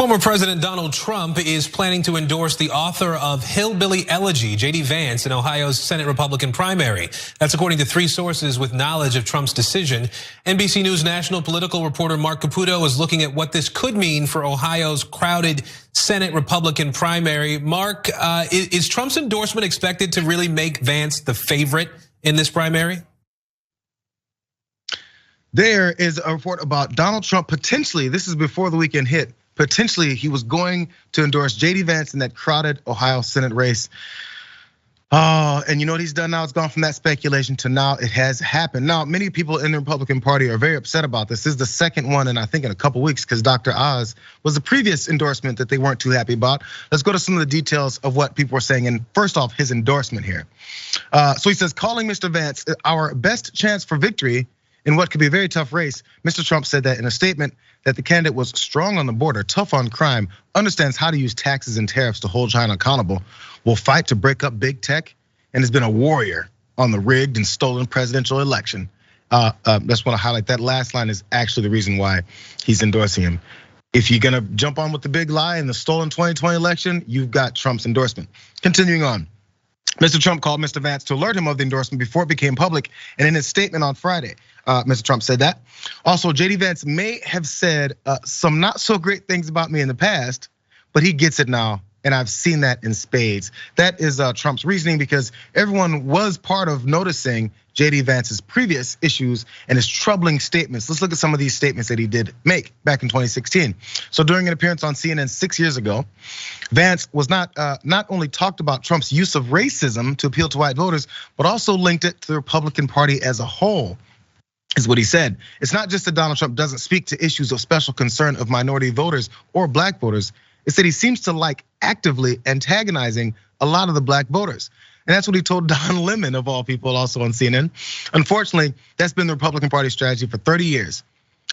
Former President Donald Trump is planning to endorse the author of Hillbilly Elegy, JD Vance, in Ohio's Senate Republican primary. That's according to 3 sources with knowledge of Trump's decision. NBC News national political reporter Mark Caputo is looking at what this could mean for Ohio's crowded Senate Republican primary. Mark, is Trump's endorsement expected to really make Vance the favorite in this primary? There is a report about Donald Trump potentially, this is before the weekend hit, potentially he was going to endorse JD Vance in that crowded Ohio Senate race. And you know what he's done now? It's gone from that speculation to now it has happened. Now, many people in the Republican Party are very upset about this. This is the second one, and I think in a couple weeks, because Dr. Oz was the previous endorsement that they weren't too happy about. Let's go to some of the details of what people are saying. And first off, his endorsement here. So he says, calling Mr. Vance our best chance for victory in what could be a very tough race. Mr. Trump said that in a statement that the candidate was strong on the border, tough on crime, understands how to use taxes and tariffs to hold China accountable, will fight to break up big tech, and has been a warrior on the rigged and stolen presidential election. Just want to highlight that last line is actually the reason why he's endorsing him. If you're gonna jump on with the big lie in the stolen 2020 election, you've got Trump's endorsement. Continuing on. Mr. Trump called Mr. Vance to alert him of the endorsement before it became public. And in his statement on Friday, Mr. Trump said that. Also, JD Vance may have said some not so great things about me in the past, but he gets it now. And I've seen that in spades. That is Trump's reasoning because everyone was part of noticing JD Vance's previous issues and his troubling statements. Let's look at some of these statements that he did make back in 2016. So during an appearance on CNN 6 years ago, Vance was not only talked about Trump's use of racism to appeal to white voters, but also linked it to the Republican Party as a whole. Is what he said. It's not just that Donald Trump doesn't speak to issues of special concern of minority voters or black voters. It's that he seems to like actively antagonizing a lot of the black voters. And that's what he told Don Lemon, of all people, also on CNN. Unfortunately, that's been the Republican Party strategy for 30 years.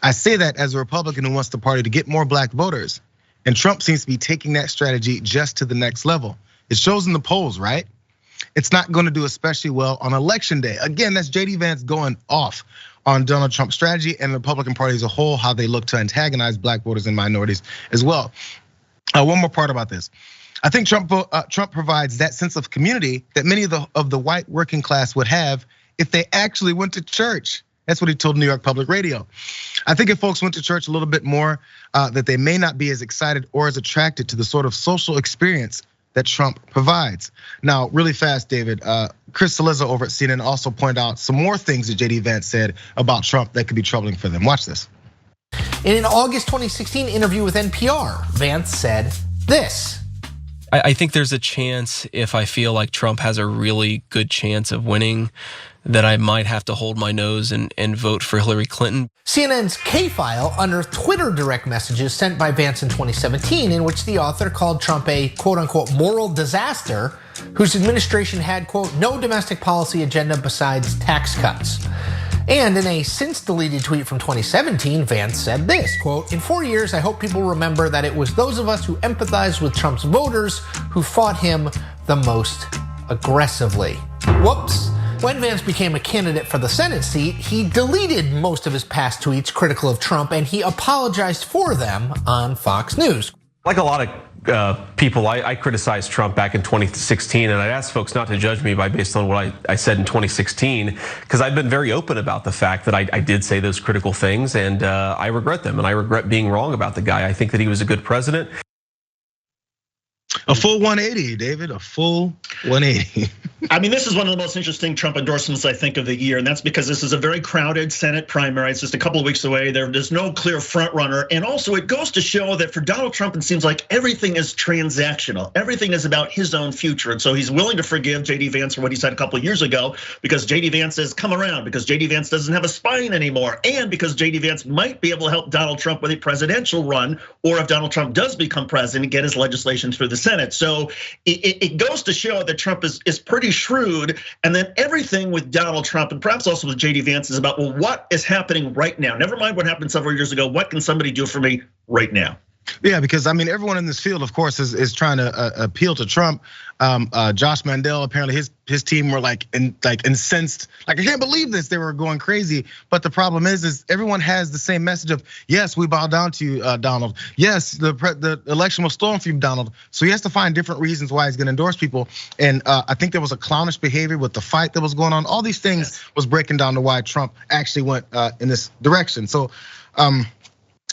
I say that as a Republican who wants the party to get more black voters. And Trump seems to be taking that strategy just to the next level. It shows in the polls, right? It's not gonna do especially well on election day. Again, that's JD Vance going off on Donald Trump's strategy and the Republican Party as a whole, how they look to antagonize black voters and minorities as well. One more part about this. I think Trump provides that sense of community that many of the white working class would have if they actually went to church. That's what he told New York Public Radio. I think if folks went to church a little bit more, that they may not be as excited or as attracted to the sort of social experience that Trump provides. Now, really fast, David, Chris Cillizza over at CNN also pointed out some more things that JD Vance said about Trump that could be troubling for them. Watch this. In an August 2016 interview with NPR, Vance said this. I think there's a chance, if I feel like Trump has a really good chance of winning, that I might have to hold my nose and vote for Hillary Clinton. CNN's K-File unearthed Twitter direct messages sent by Vance in 2017 in which the author called Trump a quote unquote moral disaster whose administration had quote no domestic policy agenda besides tax cuts. And in a since deleted tweet from 2017, Vance said this, quote, in 4 years, I hope people remember that it was those of us who empathized with Trump's voters who fought him the most aggressively. Whoops. When Vance became a candidate for the Senate seat, he deleted most of his past tweets critical of Trump and he apologized for them on Fox News. Like a lot of people, I criticized Trump back in 2016, and I'd ask folks not to judge me based on what I said in 2016, because I've been very open about the fact that I did say those critical things, and I regret them, and I regret being wrong about the guy. I think that he was a good president. A full 180, David, a full 180. I mean, this is one of the most interesting Trump endorsements, I think, of the year. And that's because this is a very crowded Senate primary. It's just a couple of weeks away. There's no clear front runner. And also it goes to show that for Donald Trump, it seems like everything is transactional. Everything is about his own future. And so he's willing to forgive JD Vance for what he said a couple of years ago, because JD Vance has come around, because JD Vance doesn't have a spine anymore. And because JD Vance might be able to help Donald Trump with a presidential run, or if Donald Trump does become president, get his legislation through the Senate. So it goes to show that Trump is pretty shrewd. And then everything with Donald Trump and perhaps also with JD Vance is about, well, what is happening right now? Never mind what happened several years ago. What can somebody do for me right now? Yeah, because I mean, everyone in this field, of course, is trying to appeal to Trump. Josh Mandel, apparently his team were like incensed, like, I can't believe this. They were going crazy. But the problem is everyone has the same message of, yes, we bow down to you, Donald. Yes, the election was stolen from you, Donald. So he has to find different reasons why he's going to endorse people. And I think there was a clownish behavior with the fight that was going on. All these things was breaking down to why Trump actually went in this direction. So.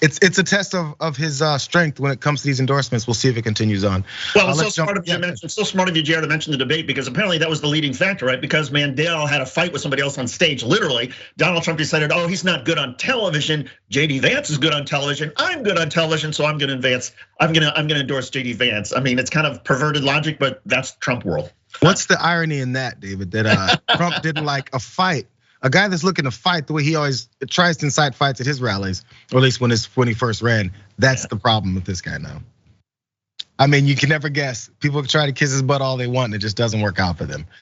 It's a test of his strength when it comes to these endorsements. We'll see if it continues on. Well, it's so smart of you Jayar, to mention the debate, because apparently that was the leading factor, right? Because Mandel had a fight with somebody else on stage, literally. Donald Trump decided, oh, he's not good on television. JD Vance is good on television. I'm good on television, so I'm gonna endorse JD Vance. I mean, it's kind of perverted logic, but that's Trump world. What's the irony in that, David? That Trump didn't like a fight. A guy that's looking to fight the way he always tries to incite fights at his rallies, or at least when he first ran. That's the problem with this guy now. I mean, you can never guess. People try to kiss his butt all they want, and it just doesn't work out for them.